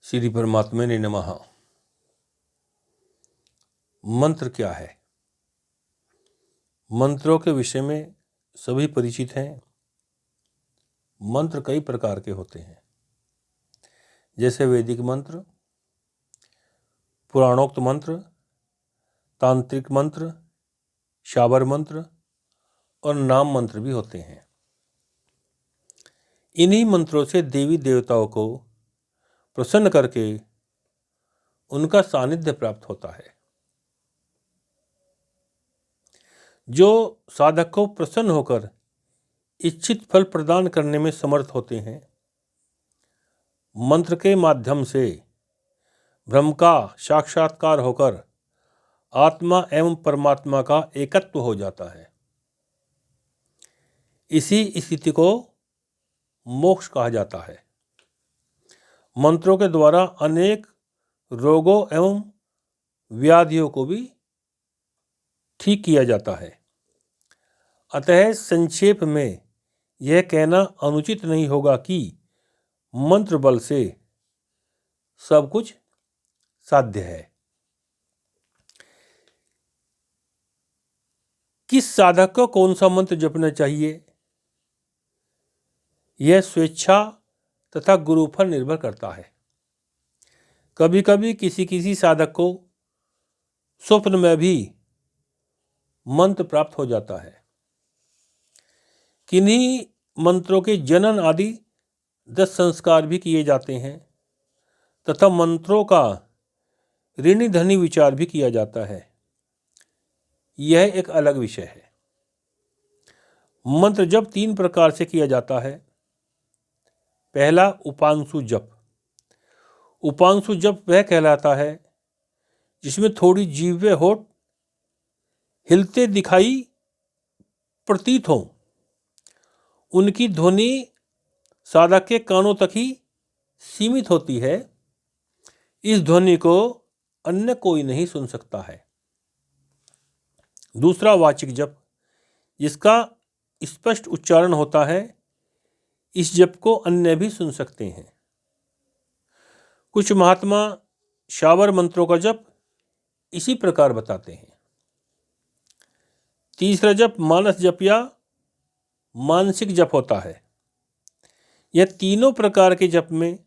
श्री परमात्मा ने नमः। मंत्र क्या है? मंत्रों के विषय में सभी परिचित हैं। मंत्र कई प्रकार के होते हैं, जैसे वैदिक मंत्र, पुराणोक्त मंत्र, तांत्रिक मंत्र, शाबर मंत्र और नाम मंत्र भी होते हैं। इन्हीं मंत्रों से देवी देवताओं को प्रसन्न करके उनका सानिध्य प्राप्त होता है। जो साधक को प्रसन्न होकर इच्छित फल प्रदान करने में समर्थ होते हैं, मंत्र के माध्यम से ब्रह्म का साक्षात्कार होकर आत्मा एवं परमात्मा का एकत्व हो जाता है। इसी स्थिति को मोक्ष कहा जाता है। मंत्रों के द्वारा अनेक रोगों एवं व्याधियों को भी ठीक किया जाता है। अतः संक्षेप में यह कहना अनुचित नहीं होगा कि मंत्र बल से सब कुछ साध्य है। किस साधक को कौन सा मंत्र जपना चाहिए, यह स्वेच्छा तथा गुरु पर निर्भर करता है। कभी कभी किसी साधक को स्वप्न में भी मंत्र प्राप्त हो जाता है। किन्हीं मंत्रों के जनन आदि 10 संस्कार भी किए जाते हैं तथा मंत्रों का ऋणी धनी विचार भी किया जाता है। यह एक अलग विषय है। मंत्र जप 3 प्रकार से किया जाता है। पहला, उपांशु जप। उपांशु जप वह कहलाता है जिसमें थोड़ी जीभ व होठ हिलते दिखाई प्रतीत हों। उनकी ध्वनि साधक के कानों तक ही सीमित होती है। इस ध्वनि को अन्य कोई नहीं सुन सकता है। दूसरा, वाचिक जप, जिसका स्पष्ट उच्चारण होता है। इस जप को अन्य भी सुन सकते हैं। कुछ महात्मा शाबर मंत्रों का जप इसी प्रकार बताते हैं। तीसरा जप मानस जप या मानसिक जप होता है। यह तीनों प्रकार के जप में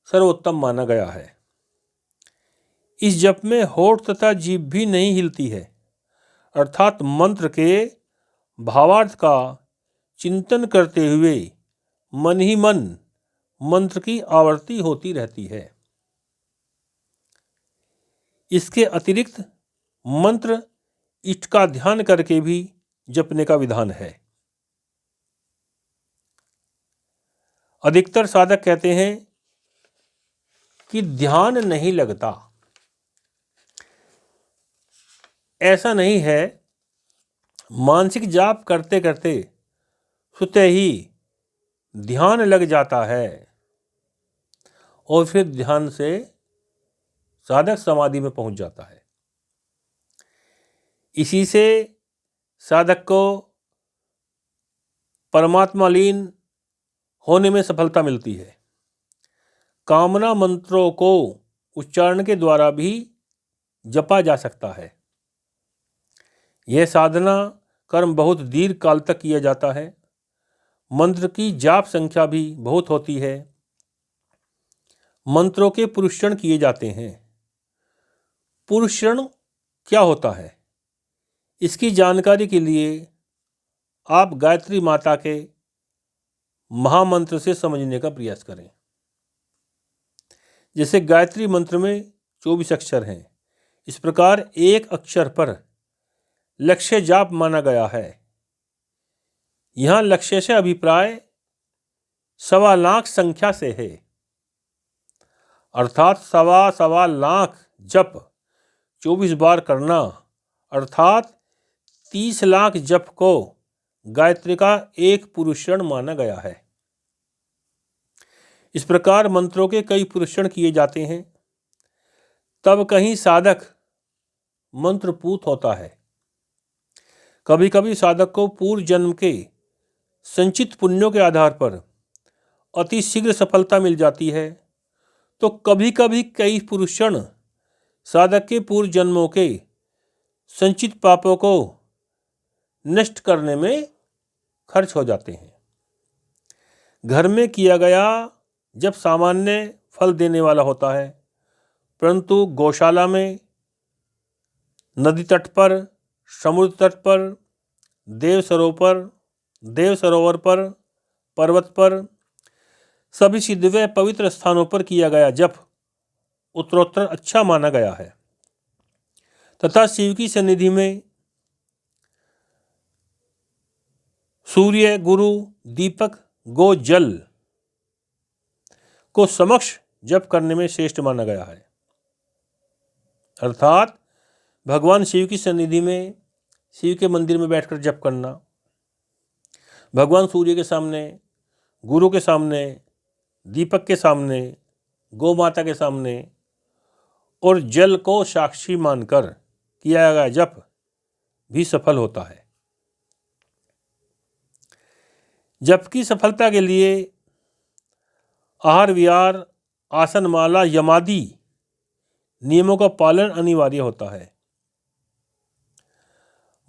सर्वोत्तम माना गया है। इस जप में होठ तथा जीभ भी नहीं हिलती है, अर्थात मंत्र के भावार्थ का चिंतन करते हुए मन ही मन मंत्र की आवृत्ति होती रहती है। इसके अतिरिक्त मंत्र इष्ट का ध्यान करके भी जपने का विधान है। अधिकतर साधक कहते हैं कि ध्यान नहीं लगता। ऐसा नहीं है। मानसिक जाप करते करते स्वतः ही ध्यान लग जाता है और फिर ध्यान से साधक समाधि में पहुंच जाता है। इसी से साधक को परमात्मा लीन होने में सफलता मिलती है। कामना मंत्रों को उच्चारण के द्वारा भी जपा जा सकता है। यह साधना कर्म बहुत दीर्घ काल तक किया जाता है। मंत्र की जाप संख्या भी बहुत होती है। मंत्रों के पुरुषण किए जाते हैं। पुरुषण क्या होता है, इसकी जानकारी के लिए आप गायत्री माता के महामंत्र से समझने का प्रयास करें। जैसे गायत्री मंत्र में 24 अक्षर हैं, इस प्रकार एक अक्षर पर लक्ष्य जाप माना गया है। यहाँ लक्ष्य से अभिप्राय 1.25 लाख संख्या से है, अर्थात 1.25 लाख जप 24 बार करना, अर्थात 30 लाख जप को गायत्री का एक पुरुषण माना गया है। इस प्रकार मंत्रों के कई पुरुषण किए जाते हैं। तब कहीं साधक मंत्रपूत होता है। कभी कभी साधक को पूर्व जन्म के संचित पुण्यों के आधार पर अति शीघ्र सफलता मिल जाती है, तो कभी कभी कई पुरुषण साधक के पूर्व जन्मों के संचित पापों को नष्ट करने में खर्च हो जाते हैं। घर में किया गया जब सामान्य फल देने वाला होता है, परंतु गौशाला में, नदी तट पर, समुद्र तट पर, देव सरोवर पर, पर्वत पर, सभी सिद्ध व पवित्र स्थानों पर किया गया जप उत्तरोत्तर अच्छा माना गया है तथा शिव की सन्निधि में सूर्य, गुरु, दीपक, गो, जल को समक्ष जप करने में श्रेष्ठ माना गया है। अर्थात भगवान शिव की सन्निधि में, शिव के मंदिर में बैठकर जप करना, भगवान सूर्य के सामने, गुरु के सामने, दीपक के सामने, गौ माता के सामने और जल को साक्षी मानकर किया गया जप भी सफल होता है। जप की सफलता के लिए आहार विहार, आसन माला, यमादि नियमों का पालन अनिवार्य होता है।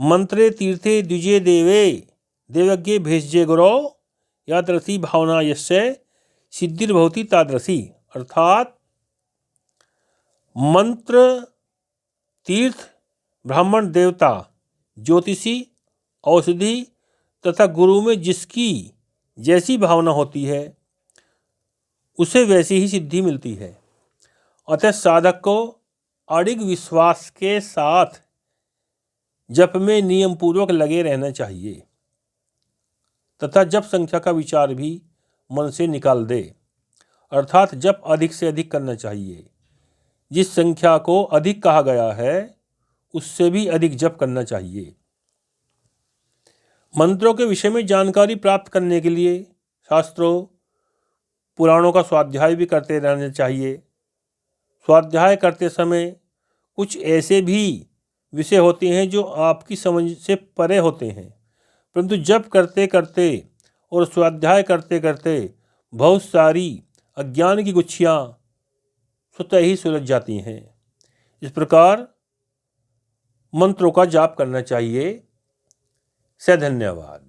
मंत्रे तीर्थे द्विजे देवे देवज्ञे भेषजे गुरो यादृशी भावना यस्य सिद्धिर्भवति तादृशी। अर्थात मंत्र, तीर्थ, ब्राह्मण, देवता, ज्योतिषी, औषधि तथा गुरु में जिसकी जैसी भावना होती है उसे वैसी ही सिद्धि मिलती है। अतः साधक को अडिग विश्वास के साथ जप में नियम पूर्वक लगे रहना चाहिए तथा जप संख्या का विचार भी मन से निकाल दे। अर्थात जप अधिक से अधिक करना चाहिए। जिस संख्या को अधिक कहा गया है उससे भी अधिक जप करना चाहिए। मंत्रों के विषय में जानकारी प्राप्त करने के लिए शास्त्रों, पुराणों का स्वाध्याय भी करते रहना चाहिए। स्वाध्याय करते समय कुछ ऐसे भी विषय होते हैं जो आपकी समझ से परे होते हैं, परंतु जप करते करते और स्वाध्याय करते करते बहुत सारी अज्ञान की गुच्छियाँ स्वतः ही सुलझ जाती हैं। इस प्रकार मंत्रों का जाप करना चाहिए। से धन्यवाद।